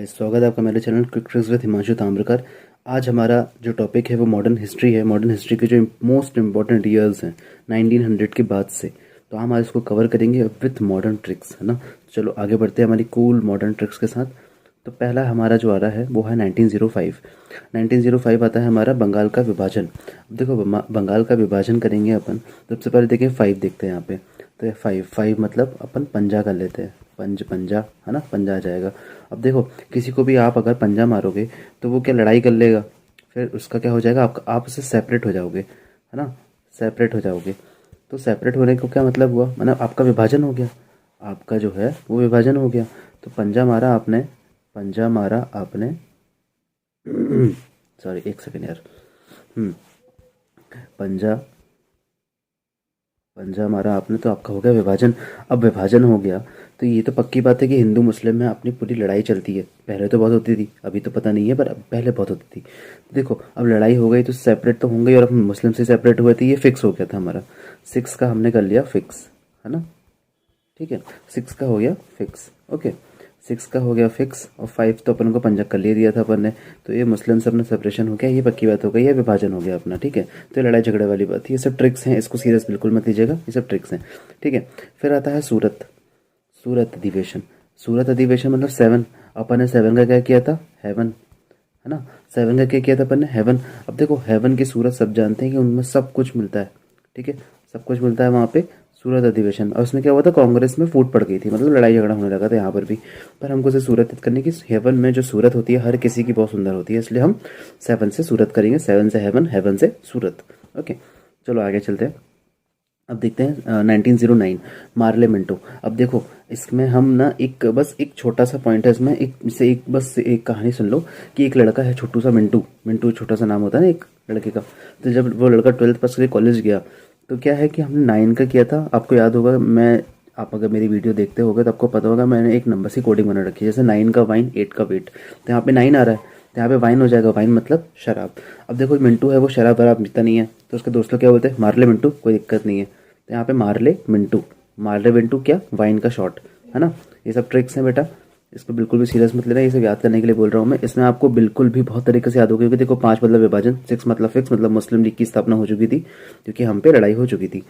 स्वागत है आपका मेरे channel quick tricks with Himanshu Tamrakar. आज हमारा जो टॉपिक है वो मॉडर्न हिस्ट्री है। मॉडर्न हिस्ट्री के जो मोस्ट इम्पॉर्टेंट ईयर्स हैं 1900 के बाद से, तो हम आज इसको कवर करेंगे विथ मॉडर्न ट्रिक्स, है ना। चलो आगे बढ़ते हैं हमारी कूल मॉडर्न ट्रिक्स के साथ। तो पहला हमारा जो आ रहा है वो है 1905। 1905 आता है हमारा बंगाल का विभाजन। अब देखो बंगाल का विभाजन करेंगे अपन। सबसे पहले देखें 5 देखते हैं यहाँ पे। तो ये 5 मतलब अपन पंजा कर लेते हैं। पंजा, है ना, पंजा आ जाएगा। अब देखो किसी को भी आप अगर पंजा मारोगे तो वो क्या लड़ाई कर लेगा, फिर उसका क्या हो जाएगा, आप उससे सेपरेट हो जाओगे, है ना, सेपरेट हो जाओगे। तो सेपरेट होने को क्या मतलब हुआ, मतलब आपका विभाजन हो गया, आपका जो है वो विभाजन हो गया। तो पंजा मारा आपने, पंजा मारा आपने सॉरी एक सेकेंड यार। पंजा पंजा मारा आपने तो आपका हो गया विभाजन। अब विभाजन हो गया तो ये तो पक्की बात है कि हिंदू मुस्लिम में अपनी पूरी लड़ाई चलती है। पहले तो बहुत होती थी, अभी तो पता नहीं है, पर अब पहले बहुत होती थी। देखो अब लड़ाई हो गई तो सेपरेट तो होंगे, और अब मुस्लिम से सेपरेट हुए थे, ये फिक्स हो गया था हमारा। 6 का हमने कर लिया फिक्स, है ना, ठीक है। 6 का हो गया फिक्स, ओके। 6 का हो गया फिक्स, और 5 तो अपन को पंजा कर ले दिया था अपन ने। तो ये मुस्लिम से अपना सेपरेशन हो गया, ये पक्की बात हो गई, ये विभाजन हो गया अपना, ठीक है। तो ये लड़ाई झगड़े वाली बात थी। ये सब ट्रिक्स हैं, इसको सीरियस बिल्कुल मत लीजिएगा, ये सब ट्रिक्स हैं, ठीक है। फिर आता है सूरत। सूरत अधिवेशन। सूरत अधिवेशन मतलब 7। अपन ने 7 का क्या किया था, हेवन, है ना। 7 का क्या किया था अपन ने, हेवन। अब देखो हेवन की सूरत सब जानते हैं कि उनमें सब कुछ मिलता है, ठीक है, सब कुछ मिलता है वहाँ पे। सूरत अधिवेशन, और उसमें क्या हुआ था, कांग्रेस में फूट पड़ गई थी, मतलब लड़ाई झगड़ा होने लगा था यहाँ पर भी। पर हमको से सूरत करने की, हेवन में जो सूरत होती है हर किसी की बहुत सुंदर होती है, इसलिए हम 7 से सूरत करेंगे। 7 से हेवन, हेवन से सूरत, ओके। चलो आगे चलते हैं। अब देखते हैं 1909 मार्ले मिंटो। अब देखो इसमें हम ना एक छोटा सा पॉइंट है इसमें, एक कहानी सुन लो कि एक लड़का है छोटू सा, मिंटू। मिंटू छोटा सा नाम होता है ना एक लड़के का। तो जब वो लड़का 12th पास करके कॉलेज गया, तो क्या है कि हमने 9 का किया था, आपको याद होगा। आप अगर मेरी वीडियो देखते होगे तो आपको पता होगा मैंने एक नंबर से कोडिंग बना रखी है, जैसे 9 का वाइन, 8 का वेट। तो यहाँ पे 9 आ रहा है, तो यहाँ पे वाइन हो जाएगा, वाइन मतलब शराब। अब देखो मिंटू है वो शराब वराब पीता नहीं है, तो उसके दोस्त लोग क्या बोलते हैं, मार ले मिंटू, कोई दिक्कत नहीं है। तो यहाँ पे मार्ले मिंटू, मार्ले मिंटू क्या, वाइन का शॉट, है ना। ये सब ट्रिक्स हैं बेटा, इसको बिल्कुल भी सीरियस मत लेना, ये सब याद करने के लिए बोल रहा हूँ मैं। इसमें आपको बिल्कुल भी बहुत तरीके से याद होगा, क्योंकि देखो 5 मतलब विभाजन, 6 मतलब फिक्स, मतलब मुस्लिम लीग की स्थापना हो चुकी थी, क्योंकि हम पे लड़ाई हो चुकी थी।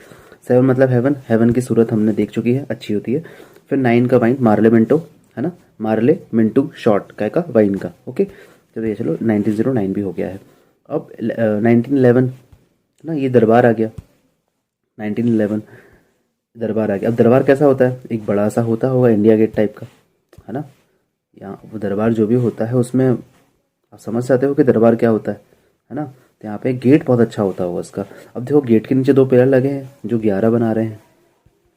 7 मतलब हेवन, हेवन की सूरत हमने देख चुकी है, अच्छी होती है। फिर 9 का वाइन, मार्ले मिंटो, है ना, मार्ले मिंटू शॉट काय का, वाइन का, ओके। चलो 1909 भी हो गया है। अब 1911 ना, ये दरबार आ गया। 1911 दरबार आ गया। अब दरबार कैसा होता है, एक बड़ा सा होता होगा इंडिया गेट टाइप का, है ना। यहाँ वो दरबार जो भी होता है उसमें आप समझ सकते हो कि दरबार क्या होता है ना। तो यहाँ पे गेट बहुत अच्छा होता होगा उसका। अब देखो गेट के नीचे 2 पिलर लगे हैं जो 11 बना रहे हैं,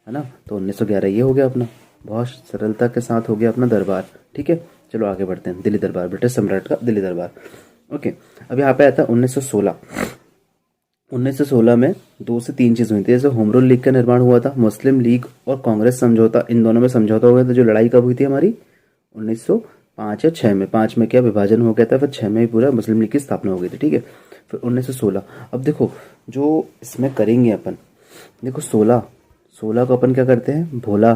है ना। तो 1911 ये हो गया अपना, बहुत सरलता के साथ हो गया अपना दरबार, ठीक है। चलो आगे बढ़ते हैं। दिल्ली दरबार, ब्रिटिश सम्राट का दिल्ली दरबार, ओके। अब यहाँ पे आता है 1916। 1916 में 2 से 3 चीज़ हुई थी। जैसे होम रूल लीग का निर्माण हुआ था, मुस्लिम लीग और कांग्रेस समझौता, इन दोनों में समझौता हो गया था। जो लड़ाई कब हुई थी हमारी, 1905 या 6 में। 5 में क्या विभाजन हो गया था, फिर 6 में ही पूरा मुस्लिम लीग की स्थापना हो गई थी, ठीक है। फिर 1916। अब देखो जो इसमें करेंगे अपन, देखो 16 को अपन क्या करते हैं, भोला।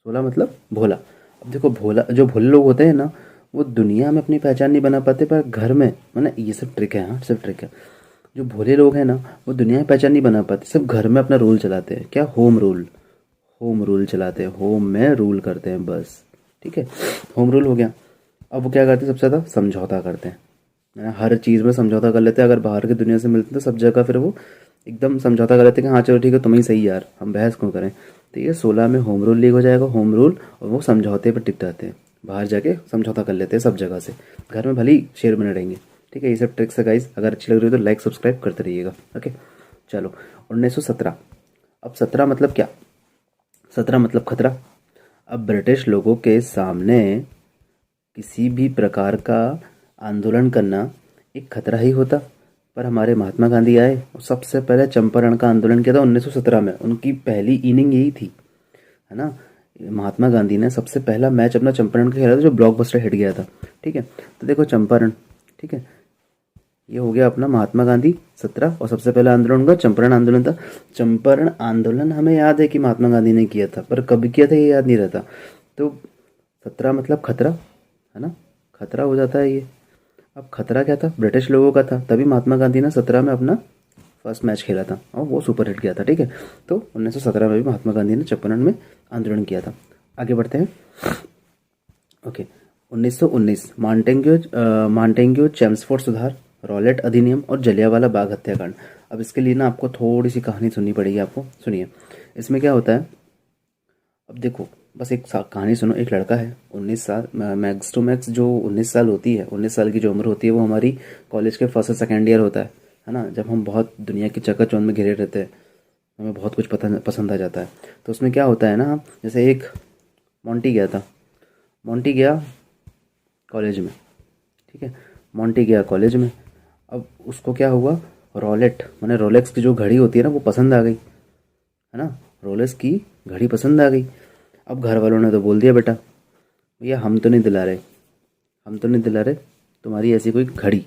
16 मतलब भोला। अब देखो भोला, जो भोले लोग होते हैं ना, वो दुनिया में अपनी पहचान नहीं बना पाते, पर घर में, मतलब ये सब ट्रिक है, हाँ सब ट्रिक है। जो भोले लोग हैं ना, वो दुनिया में पहचान नहीं बना पाते, सिर्फ घर में अपना रूल चलाते हैं। क्या, होम रूल, होम रूल चलाते हैं, होम में रूल करते हैं बस, ठीक है। होम रूल हो गया। अब वो क्या करते हैं, सबसे ज़्यादा समझौता करते हैं, है ना? हर चीज़ में समझौता कर लेते हैं। अगर बाहर की दुनिया से मिलते हैं तो सब जगह फिर वो एकदम समझौता कर लेते हैं कि हाँ चलो ठीक है, तुम ही सही यार, हम बहस क्यों करें। तो ये 16 में होम रूल लीग हो जाएगा, होम रूल, और वो समझौते पर टिक जाते हैं, बाहर जाके समझौता कर लेते हैं सब जगह से, घर में भले ही शेर बने रहेंगे, ठीक है। ये सब ट्रिक्स है गाइस, अगर अच्छी लग रही हो तो लाइक सब्सक्राइब करते रहिएगा, ओके। चलो 1917। अब 17 मतलब क्या, 17 मतलब खतरा। अब ब्रिटिश लोगों के सामने किसी भी प्रकार का आंदोलन करना एक खतरा ही होता। पर हमारे महात्मा गांधी आए और सबसे पहले चंपारण का आंदोलन किया था 1917 में। उनकी पहली इनिंग यही थी, है ना। महात्मा गांधी ने सबसे पहला मैच अपना चंपारण का खेला था, जो ब्लॉकबस्टर हिट गया था, ठीक है। तो देखो चंपारण, ठीक है, ये हो गया अपना महात्मा गांधी 17। और सबसे पहला आंदोलन उनका चंपारण आंदोलन था। चंपारण आंदोलन हमें याद है कि महात्मा गांधी ने किया था, पर कब किया था ये याद नहीं रहता। तो 17 मतलब खतरा, है ना, खतरा हो जाता है ये। अब खतरा क्या था, ब्रिटिश लोगों का था, तभी महात्मा गांधी ने 17 में अपना फर्स्ट मैच खेला था और वो सुपर हिट गया था, ठीक है। तो 1917 में भी महात्मा गांधी ने चंपारण में आंदोलन किया था। आगे बढ़ते हैं। ओके, 1919 मांटेंग्यू चेम्सफोर्ड सुधार, रॉलेट अधिनियम और जलियांवाला बाग हत्याकांड। अब इसके लिए ना आपको थोड़ी सी कहानी सुननी पड़ेगी आपको, सुनिए। इसमें क्या होता है, अब देखो, बस एक कहानी सुनो। एक लड़का है 19 साल, मैक्स टू मैक्स जो 19 साल होती है, 19 साल की जो उम्र होती है वो हमारी कॉलेज के फर्स्ट और सेकेंड ईयर होता है ना, जब हम बहुत दुनिया की चकाचौंध में घिरे रहते हैं, हमें बहुत कुछ पसंद आ जाता है। तो उसमें क्या होता है ना, जैसे एक मोंटी गया था, मोंटी गया कॉलेज में, ठीक है, मोंटी गया कॉलेज में। अब उसको क्या हुआ, रॉलेट मैंने रोलेक्स की जो घड़ी होती है ना वो पसंद आ गई, है ना, रोलेक्स की घड़ी पसंद आ गई। अब घर वालों ने तो बोल दिया, बेटा भैया हम तो नहीं दिला रहे, हम तो नहीं दिला रहे तुम्हारी ऐसी कोई घड़ी,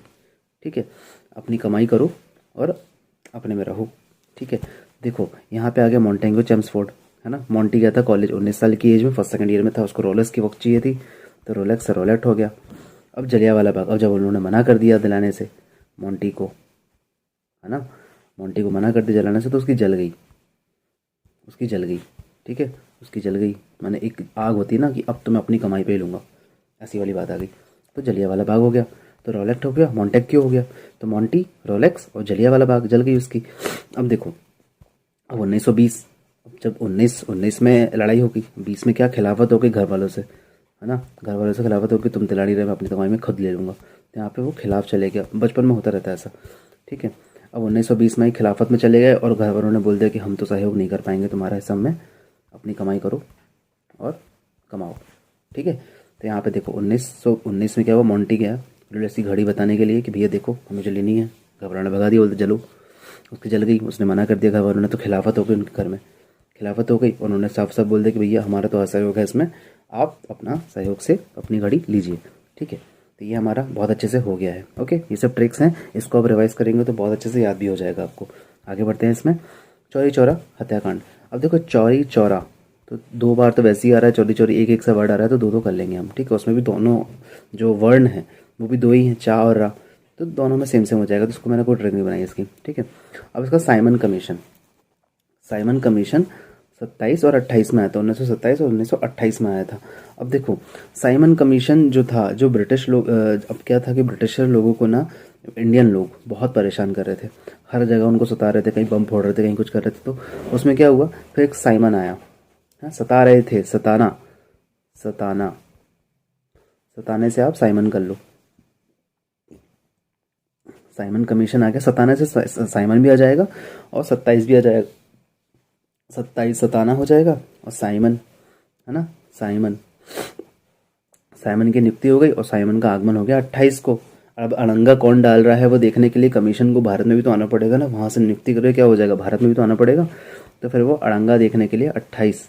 ठीक है, अपनी कमाई करो और अपने में रहो, ठीक है। देखो यहाँ पे आ गया मोंटेंगो चेम्सफोर्ड, है ना, मोंटी गया था कॉलेज 19 साल की एज में, फर्स्ट सेकंड ईयर में था, उसको रोलेक्स की वक्त चाहिए थी, तो रोलेक्स से रोलेट हो गया। अब जलियांवाला बाग, अब जब उन्होंने मना कर दिया दिलाने से मोंटी को, है ना, मोंटी को मना कर दिया जलाने से, तो उसकी जल गई, उसकी जल गई, ठीक है, उसकी जल गई। माने एक आग होती है ना कि अब तो मैं अपनी कमाई पे ही लूँगा, ऐसी वाली बात आ गई। तो जलियांवाला बाग हो गया, तो रोलेक्ट हो गया, मोंटेक्यू हो गया, तो मोंटी, रोलेक्स और जलियांवाला बाग जल गई उसकी। अब देखो, अब 1920, अब जब 19 में लड़ाई होगी, 20 में क्या खिलाफत हो गई घर वालों से, है ना, घर वालों से खिलाफत होगी, तुम दिला नहीं रहे, मैं अपनी कमाई में खुद ले लूँगा, तो यहाँ पे वो खिलाफ चले गया। बचपन में होता रहता है ऐसा, ठीक है। अब 1920 में ही खिलाफत में चले गए और घर वालों ने बोल दिया कि हम तो सहयोग नहीं कर पाएंगे तुम्हारा हिस्सा में, अपनी कमाई करो और कमाओ, ठीक है। तो यहाँ पे देखो 1919 में क्या हुआ, मोंटी गया रोलेक्स की घड़ी बताने के लिए कि भैया देखो हमें जो लेनी है, घर वालों ने भगा दिया, बोलते जलो, उसकी जल गई, उसने मना कर दिया घर वालों ने, तो खिलाफत हो गई उनके घर में, खिलाफत हो गई, और उन्होंने साफ साफ बोल दिया कि भैया हमारा तो असहयोग है इसमें, आप अपना सहयोग से अपनी घड़ी लीजिए, ठीक है। तो ये हमारा बहुत अच्छे से हो गया है। ओके, ये सब ट्रिक्स हैं, इसको आप रिवाइज करेंगे तो बहुत अच्छे से याद भी हो जाएगा आपको। आगे बढ़ते हैं इसमें, चौरी चौरा हत्याकांड। अब देखो चौरी चौरा, तो 2 बार तो वैसे ही आ रहा है, चौरी चौरी एक एक सा वर्ड आ रहा है, तो दो दो कर लेंगे हम, ठीक है। उसमें भी दोनों जो वर्ण हैं वो भी दो ही हैं, चा और रा, तो दोनों में सेम सेम हो जाएगा, तो उसको मैंने कोई ट्रिक नहीं बनाई इसकी, ठीक है। अब इसका साइमन कमीशन, साइमन कमीशन 27 और 28 में आया था, 1927 और 1928 में आया था। अब देखो साइमन कमीशन जो था, जो ब्रिटिश लोग, अब क्या था कि ब्रिटिशर लोगों को ना इंडियन लोग बहुत परेशान कर रहे थे, हर जगह उनको सता रहे थे, कहीं बम फोड़ रहे थे, कहीं कुछ कर रहे थे, तो उसमें क्या हुआ, फिर एक साइमन आया, हाँ, सता रहे थे, सताना, सताना, सताने से आप साइमन कर लो, साइमन कमीशन आ गया, सताने से साइमन भी आ जाएगा और 27 भी आ जाएगा, 27 सताना हो जाएगा और साइमन, है ना, साइमन, साइमन की नियुक्ति हो गई और साइमन का आगमन हो गया 28 को। अब अड़ंगा कौन डाल रहा है वो देखने के लिए कमीशन को भारत में भी तो आना पड़ेगा ना, वहाँ से नियुक्ति करे क्या हो जाएगा, भारत में भी तो आना पड़ेगा, तो फिर वो अड़ंगा देखने के लिए 28,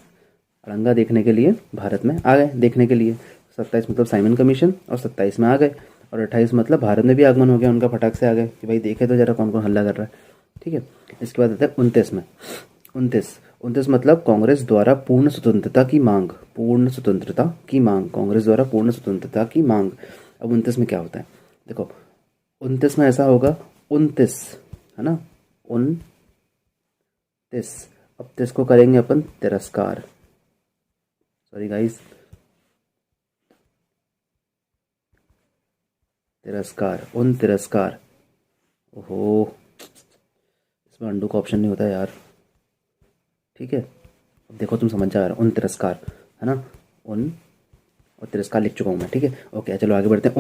अड़ंगा देखने के लिए भारत में आ गए देखने के लिए। 27 मतलब साइमन कमीशन और 27 में आ गए, और 28 मतलब भारत में भी आगमन हो गया उनका, फटाक से आ गए कि भाई देखे तो जरा कौन कौन हल्ला कर रहा है, ठीक है। इसके बाद आता है 29 में, 29 मतलब कांग्रेस द्वारा पूर्ण स्वतंत्रता की मांग, पूर्ण स्वतंत्रता की मांग, कांग्रेस द्वारा पूर्ण स्वतंत्रता की मांग। अब 29 में क्या होता है, देखो 29 में ऐसा होगा, 29, है ना, 29, अब तो इसको करेंगे अपन तिरस्कार, सॉरी गाइस, तिरस्कार, उन तिरस्कार, ओहो, इसमें अंडू का ऑप्शन नहीं होता यार, ठीक है। अब देखो तुम समझ जा रहे हो, उन तिरस्कार, है ना, उन, और तिरस्कार लिख चुका हूँ मैं, ठीक है। ओके चलो आगे बढ़ते हैं।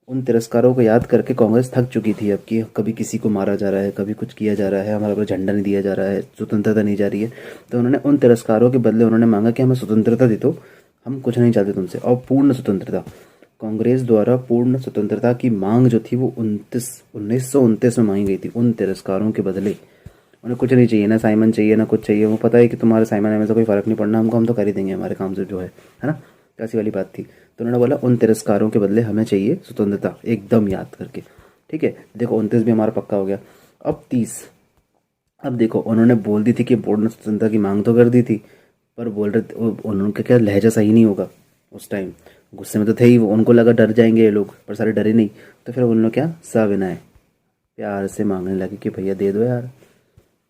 उन तिरस्कारों को याद करके कांग्रेस थक चुकी थी अब कि कभी किसी को मारा जा रहा है, कभी कुछ किया जा रहा है, हमारा झंडा नहीं दिया जा रहा है, स्वतंत्रता नहीं जा रही है, तो उन्होंने उन तिरस्कारों के बदले उन्होंने मांगा कि हमें स्वतंत्रता दे दो, हम कुछ नहीं चाहते तुमसे, और पूर्ण स्वतंत्रता, कांग्रेस द्वारा पूर्ण स्वतंत्रता की मांग जो थी वो 1929 में मांगी गई थी, उन तिरस्कारों के बदले। उन्हें कुछ नहीं चाहिए, ना साइमन चाहिए ना कुछ चाहिए, वो पता है कि तुम्हारे साइमन में से कोई फ़र्क नहीं पड़ना हमको, हम तो कर ही देंगे हमारे काम से जो है ना, तो ऐसी वाली बात थी। तो उन्होंने बोला उन तिरस्कारों के बदले हमें चाहिए स्वतंत्रता, एकदम याद करके, ठीक है। देखो 29 भी हमारा पक्का हो गया। अब 30, अब देखो उन्होंने बोल दी थी कि पूर्ण स्वतंत्रता की मांग तो कर दी थी, पर बोल रहे थे उन्होंने क्या लहजा सही नहीं होगा उस टाइम, गुस्से में तो थे ही वो, उनको लगा डर जाएंगे ये लोग, पर सारे डरे नहीं। तो फिर उन लोग क्या सविनय प्यार से मांगने लगे कि भैया दे दो यार।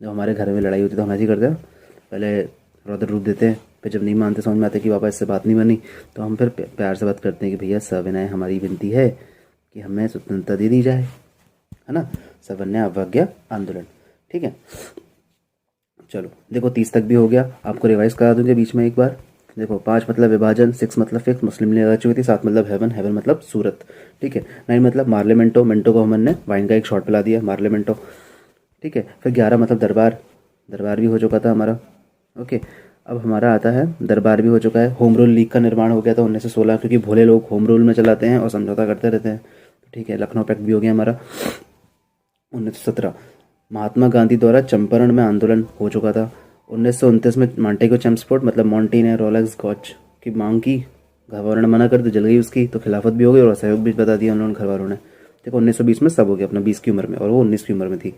जब हमारे घर में लड़ाई होती तो हम ऐसे ही करते हैं, पहले रौद्र रूप देते हैं, फिर जब नहीं मानते, समझ में आते कि पापा इससे बात नहीं बनी, तो हम फिर प्यार से बात करते हैं कि भैया सविनय हमारी विनती है कि हमें स्वतंत्रता दे दी जाए, है ना। सविनय अवज्ञा आंदोलन, ठीक है। चलो देखो 30 तक भी हो गया, आपको रिवाइज करा दूंगे बीच में एक बार। देखो 5 मतलब विभाजन, 6 मतलब फिक्स, मुस्लिम लीग आ चुकी थी, 7 मतलब हेवन, हेवन मतलब सूरत, ठीक है। 9 मतलब मार्लेमेंटो, मेंटो को हमने वाइन का एक शॉट पिला दिया, मार्लेमेंटो, ठीक है। फिर 11 मतलब दरबार, दरबार भी हो चुका था हमारा, ओके। अब हमारा आता है दरबार भी हो चुका है। होम रूल लीग का निर्माण हो गया था 1916, क्योंकि भोले लोग होम रूल में चलाते हैं और समझौता करते रहते हैं, ठीक है। लखनऊ पैक्ट भी हो गया हमारा 1917। महात्मा गांधी द्वारा चंपारण में आंदोलन हो चुका था 1929 में। मांटेगो चैम्पस्फोर्ड मतलब मॉन्टी ने रोलेक्स गॉच की मांग की, घर वालों ने मना कर दी, जल गई उसकी, तो खिलाफत भी हो गई और असहयोग भी बता दिया उन लोगों ने घर वालों ने। देखो 1920 में सब हो गया अपना 20 की उम्र में, और वो 19 की उम्र में थी,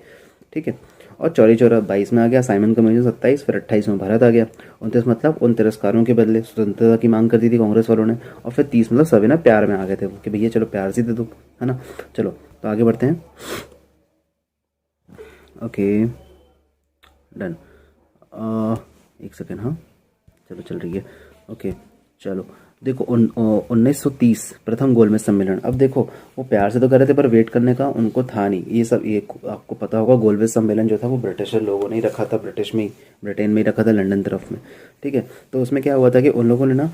ठीक है। और चौरी चौरा 22 में आ गया, साइमन कमीशन 27, फिर 28 में भारत आ गया। 29 मतलब उन तिरस्कारों के बदले स्वतंत्रता की मांग कर दी थी कांग्रेस वालों ने। और फिर 30 मतलब सभी ना प्यार में आ गए थे कि भैया चलो प्यार से दे दो, है ना। चलो तो आगे बढ़ते हैं, ओके डन। एक सेकेंड, हाँ चलो चल रही है, ओके। चलो देखो 1930 प्रथम गोलमेज सम्मेलन। अब देखो वो प्यार से तो कर रहे थे पर वेट करने का उनको था नहीं, ये सब ये आपको पता होगा। गोलमेज सम्मेलन जो था वो ब्रिटिशर लोगों ने ही रखा था, ब्रिटेन में ही रखा था, लंदन तरफ में, ठीक है। तो उसमें क्या हुआ था कि उन लोगों ने ना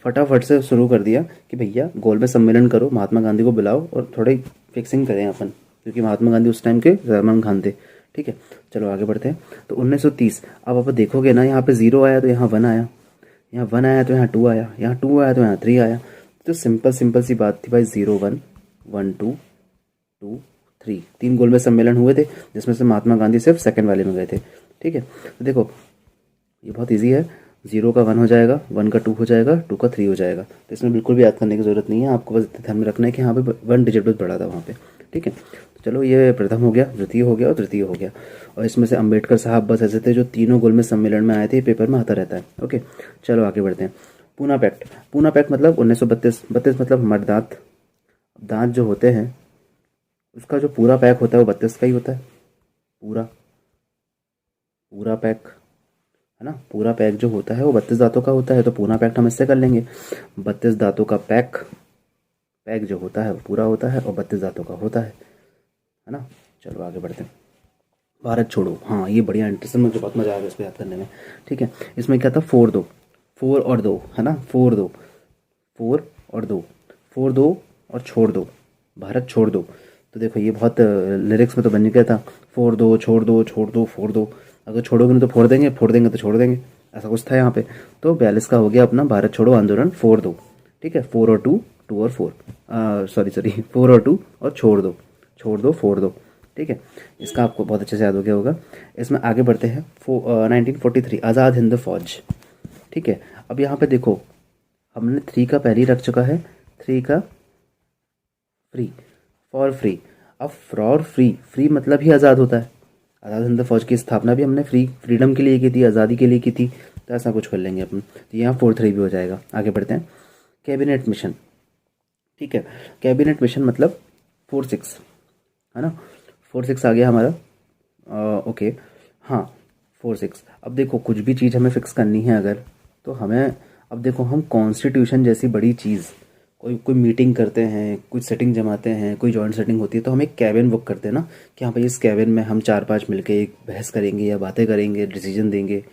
फटाफट से शुरू कर दिया कि भैया गोलमेज सम्मेलन करो, महात्मा गांधी को बुलाओ और थोड़ी फिक्सिंग करें अपन, क्योंकि महात्मा गांधी उस टाइम के जरमान खान थे, ठीक है। चलो आगे बढ़ते हैं। तो 1930, अब आप देखोगे ना यहाँ पे 0 आया तो यहाँ 1 आया, यहाँ 1 आया तो यहाँ 2 आया, यहाँ 2 आया तो यहाँ 3 आया। तो सिंपल सी बात थी भाई, 0 1 1 2 2 3, 3 गोलमेज सम्मेलन हुए थे, जिसमें से महात्मा गांधी सिर्फ सेकंड वाले में गए थे, ठीक है। तो देखो ये बहुत ईजी है, 0 का 1 हो जाएगा, 1 का 2 हो जाएगा, 2 का 3 हो जाएगा। तो इसमें बिल्कुल भी याद करने की ज़रूरत नहीं है, आपको बस ध्यान में रखना है कि यहाँ पे 1 डिजिट बस बढ़ा था वहाँ पे, ठीक है। तो चलो ये प्रथम हो गया, द्वितीय हो गया और तृतीय हो गया। और इसमें से अंबेडकर साहब बस ऐसे थे जो तीनों गोलमेज सम्मेलन में आए थे, पेपर में आता रहता है, ओके। चलो आगे बढ़ते हैं। पूना पैक्ट, पूना पैक्ट मतलब 1932, 32 मतलब हमारे दांत, दांत जो होते हैं उसका जो पूरा पैक होता है वो 32 का ही होता है, पूरा पूरा पैक, है ना। पूरा पैक जो होता है वो 32 दांतों का होता है, तो पूरा पैक्ट हम इससे कर लेंगे। 32 दांतों का पैक, पैक जो होता है वो पूरा होता है और 32 दांतों का होता है ना। चलो आगे बढ़ते हैं। भारत छोड़ो, हाँ ये बढ़िया इंटरेस्टिंग, मुझे बहुत मजा आया इसको याद करने में, ठीक है। इसमें क्या था, 4 2, 4 और 2, है ना, 4 2, 4 और 2, 4 2 और छोड़ दो, भारत छोड़ दो। तो देखो ये बहुत लिरिक्स में तो बन गया था, 4 2 छोड़ दो, छोड़ दो 4 2, अगर छोड़ोगे नहीं तो फोड़ देंगे, फोड़ देंगे तो छोड़ देंगे, ऐसा कुछ था यहाँ पे। तो 42 का हो गया अपना भारत छोड़ो आंदोलन 4 2, ठीक है। 4 और 2, 2 और 4, सॉरी 4 और 2 और छोड़ दो, छोड़ दो 4 2, ठीक है। इसका आपको बहुत अच्छे से याद हो गया होगा। इसमें आगे बढ़ते हैं। 1943 आज़ाद हिंद फौज, ठीक है। अब यहाँ पे देखो हमने 3 का पहले ही रख चुका है, 3 का फ्री, फॉर फ्री। अब फॉर फ्री, फ्री मतलब ही आज़ाद होता है। आज़ाद हिंद फौज की स्थापना भी हमने फ्रीडम के लिए की थी, आज़ादी के लिए की थी, तो ऐसा कुछ कर लेंगे अपन। तो यहाँ 4 3 भी हो जाएगा। आगे बढ़ते हैं। कैबिनेट मिशन, ठीक है। कैबिनेट मिशन मतलब 4 6, है ना, 4 6 आ गया हमारा, ओके हाँ 4 6। अब देखो कुछ भी चीज़ हमें फिक्स करनी है अगर, तो हमें, अब देखो हम कॉन्स्टिट्यूशन जैसी बड़ी चीज़, कोई मीटिंग करते हैं, कुछ सेटिंग जमाते हैं, कोई जॉइंट सेटिंग होती है, तो हम एक कैबिन बुक करते हैं ना, कि हाँ भाई इस कैबिन में हम 4 5 मिलके एक बहस करेंगे या बातें करेंगे, डिसीजन देंगे,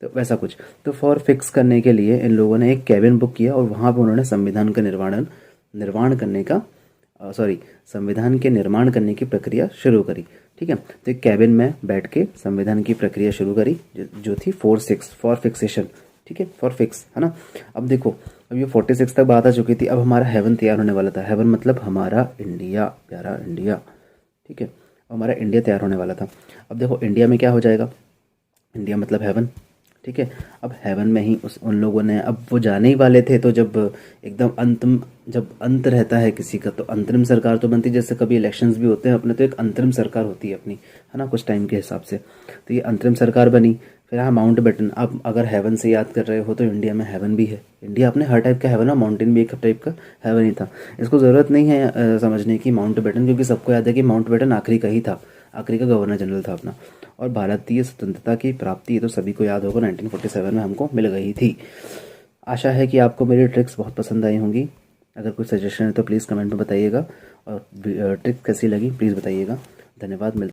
तो वैसा कुछ। तो फॉर फिक्स करने के लिए इन लोगों ने एक कैबिन बुक किया और वहाँ पर उन्होंने संविधान का निर्माण करने का संविधान के निर्माण करने की प्रक्रिया शुरू करी, ठीक है। तो एक कैबिन में बैठ के संविधान की प्रक्रिया शुरू करी, जो थी 4 6 फॉर फिक्सेशन, ठीक है, फॉर फिक्स, है ना। अब देखो अब ये 46 तक बात आ चुकी थी, अब हमारा हेवन तैयार होने वाला था। हेवन मतलब हमारा इंडिया, प्यारा इंडिया, ठीक है, हमारा इंडिया तैयार होने वाला था। अब देखो इंडिया में क्या हो जाएगा, इंडिया मतलब हेवन, ठीक है। अब हेवन में ही उन लोगों ने, अब वो जाने ही वाले थे, तो जब एकदम अंतिम, जब अंत रहता है किसी का तो अंतरिम सरकार तो बनती, जैसे कभी इलेक्शंस भी होते हैं अपने, तो एक अंतरिम सरकार होती है अपनी, है ना, कुछ टाइम के हिसाब से। तो ये अंतरिम सरकार बनी, फिर हाँ माउंट बेटन, आप अगर हेवन से याद कर रहे हो तो इंडिया में हेवन भी है। इंडिया अपने हर टाइप का हेवन है, माउंटेन भी एक टाइप का हेवन ही था। इसको ज़रूरत नहीं है समझने की माउंट बेटन, क्योंकि सबको याद है कि माउंट बेटन आखिरी का ही था, आखिरी का गवर्नर जनरल था अपना। और भारतीय स्वतंत्रता की प्राप्ति ये तो सभी को याद होगा 1947 में हमको मिल गई थी। आशा है कि आपको मेरी ट्रिक्स बहुत पसंद आई होंगी। अगर कोई सजेशन है तो प्लीज़ कमेंट में बताइएगा, और ट्रिक्स कैसी लगी प्लीज़ बताइएगा। धन्यवाद। मिलते